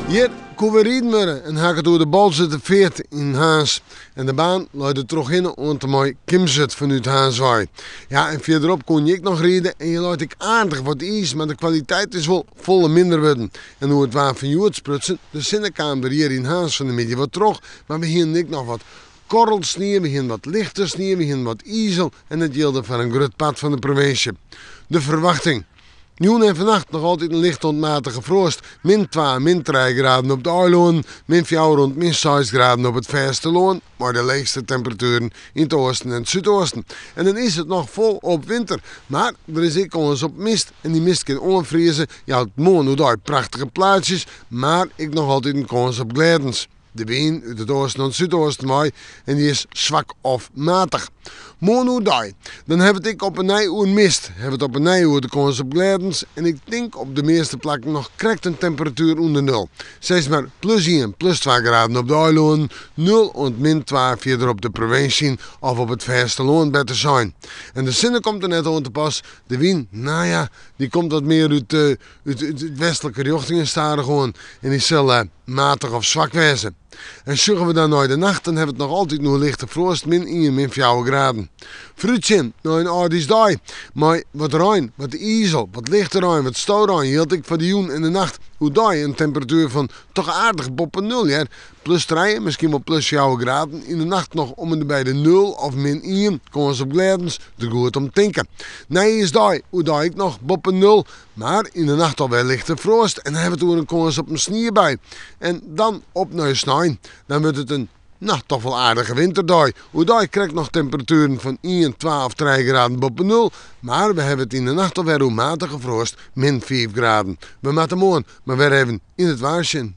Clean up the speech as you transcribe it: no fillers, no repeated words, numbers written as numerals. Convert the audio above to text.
Hier kon we rijden worden en haak het door de bal zitten 40 in Haans. En de baan luidde terug in om te mooi Kimzet vanuit Haanswaai. Ja, en verderop kon je nog rijden en je luidt ik aardig wat is, maar de kwaliteit is wel volle minder worden. En hoe het waar van Joert sprutsen, de zinnenkamer hier in Haans van de midden wat terug, maar we hier nog wat korrelsneeuw, we hier wat lichter sneeuw, we hier wat ijzel en het gilde van een groot pad van de provincie. De verwachting. Nu en vannacht nog altijd een licht ontmatige frost. Min 2, min 3 graden op de Eiloon, min 4 rond min 6 graden op het Vesterloon. Maar de leegste temperaturen in het oosten en het zuidoosten. En dan is het nog vol op winter. Maar er is ook eens op mist. En die mist kan onvriezen. Ja, het mooie daar prachtige plaatsjes. Maar ik nog altijd een kans op glijdens. De wind uit het oosten en het zuidoosten mooi. En die is zwak of matig. Morgen daar. Dan hebben we het op een uur mist. Hebben het op een uur de kans op glijdens. En ik denk op de meeste plekken nog correct een temperatuur onder nul. Zeg maar plus 1, plus 2 graden op de Eiloon. 0 en min 2 verder op de provincie of op het Vesterloon beter zijn. En de zin komt er net aan te pas. De wind, nou ja, die komt wat meer uit de westelijke richting staan gewoon. En die zal matig of zwak wezen. En zorgen we dan naar de nacht, dan hebben we het nog altijd nog lichte frost, min 1, min 4 graden. Fruitje, nou een aardig dag. Maar wat ruim, wat ijzel, wat lichter ruim, wat stouwruim hield ik voor de joen in de nacht. Hoe daar een temperatuur van toch aardig boppen 0, ja. Plus 3, misschien wel plus 4 graden. In de nacht nog om en bij de 0 of min 1. Komen ze op glijdens, te goed om te denken. Nee, is daar, hoe daar ik nog boppen 0. Maar in de nacht alweer lichte frost. En dan hebben we toen een kans op een sneeuw bij. En dan op naar sneeuw. Dan wordt het een toch wel aardige winterdag. Hoe daar krijgt nog temperaturen van 1, 12, 3 graden boven 0. Maar we hebben het in de nacht alweer hoe matige frost, min 5 graden. We maken morgen, maar weer even in het waarsjen.